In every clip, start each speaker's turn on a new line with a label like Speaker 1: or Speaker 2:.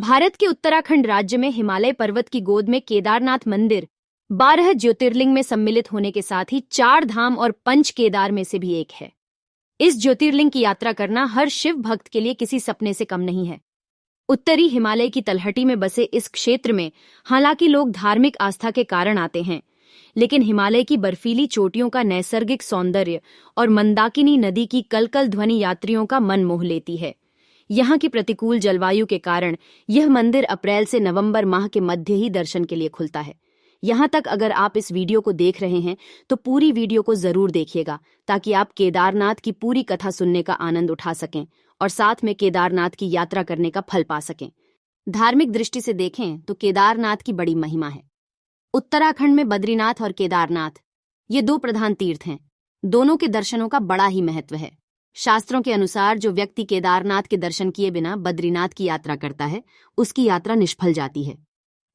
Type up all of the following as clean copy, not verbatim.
Speaker 1: भारत के उत्तराखंड राज्य में हिमालय पर्वत की गोद में केदारनाथ मंदिर 12 ज्योतिर्लिंग में सम्मिलित होने के साथ ही 4 धाम और पंच केदार में से भी एक है। इस ज्योतिर्लिंग की यात्रा करना हर शिव भक्त के लिए किसी सपने से कम नहीं है। उत्तरी हिमालय की तलहटी में बसे इस क्षेत्र में हालांकि लोग धार्मिक आस्था के कारण आते हैं, लेकिन हिमालय की बर्फीली चोटियों का नैसर्गिक सौंदर्य और मंदाकिनी नदी की कलकल ध्वनि यात्रियों का मन मोह लेती है। यहाँ की प्रतिकूल जलवायु के कारण यह मंदिर अप्रैल से नवंबर माह के मध्य ही दर्शन के लिए खुलता है। यहाँ तक अगर आप इस वीडियो को देख रहे हैं तो पूरी वीडियो को जरूर देखिएगा ताकि आप केदारनाथ की पूरी कथा सुनने का आनंद उठा सकें और साथ में केदारनाथ की यात्रा करने का फल पा सकें। धार्मिक दृष्टि से देखें तो केदारनाथ की बड़ी महिमा है। उत्तराखंड में बद्रीनाथ और केदारनाथ ये 2 प्रधान तीर्थ हैं। दोनों के दर्शनों का बड़ा ही महत्व है। शास्त्रों के अनुसार जो व्यक्ति केदारनाथ के दर्शन किए बिना बद्रीनाथ की यात्रा करता है उसकी यात्रा निष्फल जाती है।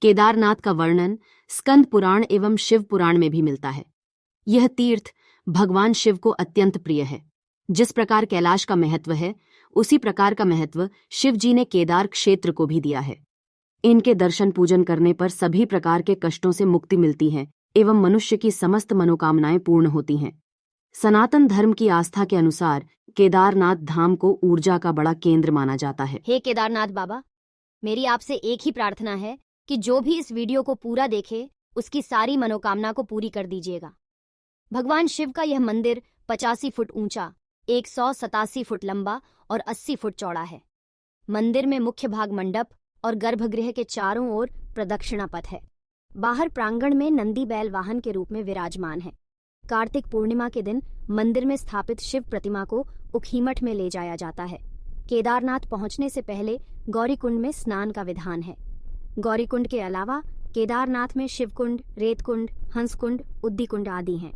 Speaker 1: केदारनाथ का वर्णन स्कंद पुराण एवं शिव पुराण में भी मिलता है। यह तीर्थ भगवान शिव को अत्यंत प्रिय है। जिस प्रकार कैलाश का महत्व है उसी प्रकार का महत्व शिव जी ने केदार क्षेत्र को भी दिया है। इनके दर्शन पूजन करने पर सभी प्रकार के कष्टों से मुक्ति मिलती है एवं मनुष्य की समस्त मनोकामनाएं पूर्ण होती हैं। सनातन धर्म की आस्था के अनुसार केदारनाथ धाम को ऊर्जा का बड़ा केंद्र माना जाता है।
Speaker 2: हे केदारनाथ बाबा, मेरी आपसे एक ही प्रार्थना है कि जो भी इस वीडियो को पूरा देखे उसकी सारी मनोकामना को पूरी कर दीजिएगा। भगवान शिव का यह मंदिर 85 फुट ऊंचा, 187 फुट लंबा और 80 फुट चौड़ा है। मंदिर में मुख्य भाग मंडप और गर्भगृह के चारों ओर प्रदक्षिणा पथ है। बाहर प्रांगण में नंदी बैल वाहन के रूप में विराजमान है। कार्तिक पूर्णिमा के दिन मंदिर में स्थापित शिव प्रतिमा को उखीमठ में ले जाया जाता है। केदारनाथ पहुंचने से पहले गौरीकुंड में स्नान का विधान है। गौरीकुंड के अलावा केदारनाथ में शिवकुंड, रेतकुंड, हंसकुंड, उद्दीकुंड आदि हैं।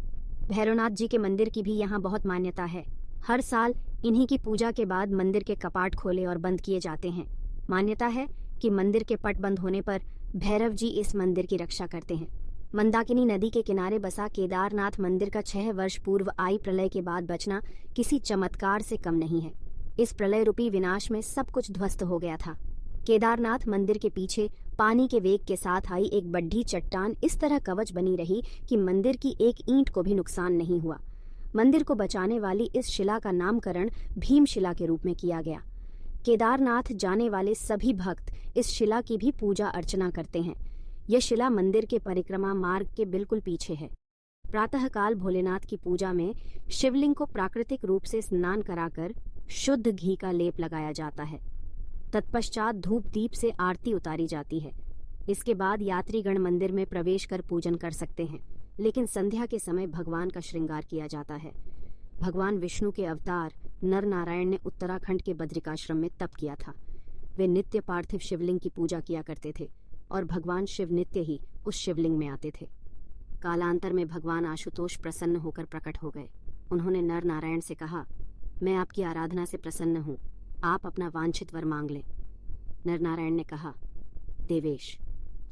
Speaker 2: भैरवनाथ जी के मंदिर की भी यहाँ बहुत मान्यता है। हर साल इन्हीं की पूजा के बाद मंदिर के कपाट खोले और बंद किए जाते हैं। मान्यता है कि मंदिर के पट बंद होने पर भैरव जी इस मंदिर की रक्षा करते हैं। मंदाकिनी नदी के किनारे बसा केदारनाथ मंदिर का 6 वर्ष पूर्व आई प्रलय के बाद बचना किसी चमत्कार से कम नहीं है। इस प्रलय रूपी विनाश में सब कुछ ध्वस्त हो गया था। केदारनाथ मंदिर के पीछे पानी के वेग के साथ आई एक बड्ढी चट्टान इस तरह कवच बनी रही कि मंदिर की एक ईंट को भी नुकसान नहीं हुआ। मंदिर को बचाने वाली इस शिला का नामकरण भीमशिला के रूप में किया गया। केदारनाथ जाने वाले सभी भक्त इस शिला की भी पूजा अर्चना करते हैं। यह शिला मंदिर के परिक्रमा मार्ग के बिल्कुल पीछे है। प्रातःकाल भोलेनाथ की पूजा में शिवलिंग को प्राकृतिक रूप से स्नान कराकर शुद्ध घी का लेप लगाया जाता है। तत्पश्चात धूप दीप से आरती उतारी जाती है। इसके बाद यात्रीगण मंदिर में प्रवेश कर पूजन कर सकते हैं, लेकिन संध्या के समय भगवान का श्रृंगार किया जाता है। भगवान विष्णु के अवतार नर नारायण ने उत्तराखंड के बद्रिकाश्रम में तप किया था। वे नित्य पार्थिव शिवलिंग की पूजा किया करते थे और भगवान शिव नित्य ही उस शिवलिंग में आते थे। कालांतर में भगवान आशुतोष प्रसन्न होकर प्रकट हो गए। उन्होंने नर नारायण से कहा, मैं आपकी आराधना से प्रसन्न हूँ, आप अपना वांछित वर मांग लें। नर नारायण ने कहा, देवेश,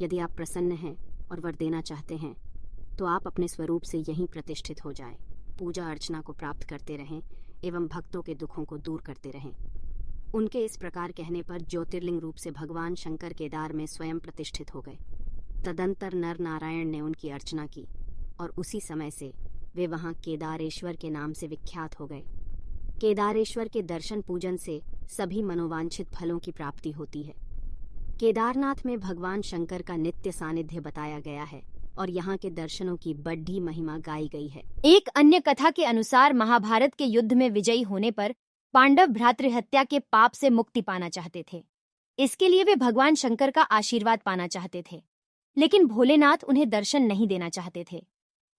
Speaker 2: यदि आप प्रसन्न हैं और वर देना चाहते हैं तो आप अपने स्वरूप से यहीं प्रतिष्ठित हो जाएं। पूजा अर्चना को प्राप्त करते रहें एवं भक्तों के दुखों को दूर करते रहें। उनके इस प्रकार कहने पर ज्योतिर्लिंग रूप से भगवान शंकर केदार में स्वयं प्रतिष्ठित हो गए। तदंतर नर नारायण ने उनकी अर्चना की और उसी समय से वे वहां केदारेश्वर के नाम से विख्यात हो गए। केदारेश्वर के दर्शन पूजन से सभी मनोवांछित फलों की प्राप्ति होती है। केदारनाथ में भगवान शंकर का नित्य सानिध्य बताया गया है और यहाँ के दर्शनों की बड़ी महिमा गाई गई है।
Speaker 1: एक अन्य कथा के अनुसार महाभारत के युद्ध में विजयी होने पर पांडव भ्रातृहत्या के पाप से मुक्ति पाना चाहते थे। इसके लिए वे भगवान शंकर का आशीर्वाद पाना चाहते थे, लेकिन भोलेनाथ उन्हें दर्शन नहीं देना चाहते थे।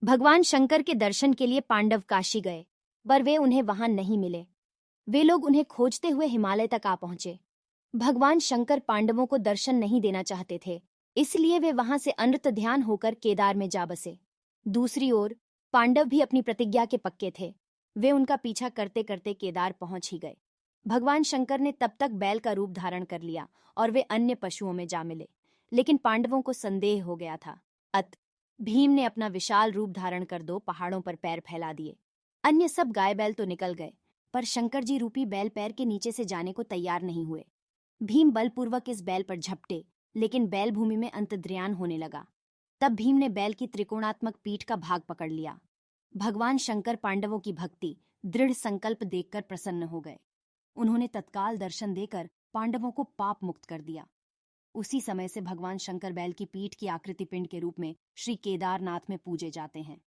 Speaker 1: भगवान शंकर के दर्शन के लिए पांडव काशी गए, पर वे उन्हें वहां नहीं मिले। वे लोग उन्हें खोजते हुए हिमालय तक आ पहुंचे। भगवान शंकर पांडवों को दर्शन नहीं देना चाहते थे, इसलिए वे वहां से अनृत ध्यान होकर केदार में जा बसे। दूसरी ओर पांडव भी अपनी प्रतिज्ञा के पक्के थे। वे उनका पीछा करते करते केदार पहुंच ही गए। भगवान शंकर ने तब तक बैल का रूप धारण कर लिया और वे अन्य पशुओं में जा मिले, लेकिन पांडवों को संदेह हो गया था। भीम ने अपना विशाल रूप धारण कर 2 पहाड़ों पर पैर फैला दिए। अन्य सब गाय बैल तो निकल गए, पर शंकर जी रूपी बैल पैर के नीचे से जाने को तैयार नहीं हुए। भीम बलपूर्वक इस बैल पर झपटे, लेकिन बैल भूमि में अंतर्ध्यान होने लगा। तब भीम ने बैल की त्रिकोणात्मक पीठ का भाग पकड़ लिया। भगवान शंकर पांडवों की भक्ति, दृढ़ संकल्प देखकर प्रसन्न हो गए। उन्होंने तत्काल दर्शन देकर पांडवों को पाप मुक्त कर दिया। उसी समय से भगवान शंकर बैल की पीठ की आकृति पिंड के रूप में श्री केदारनाथ में पूजे जाते हैं।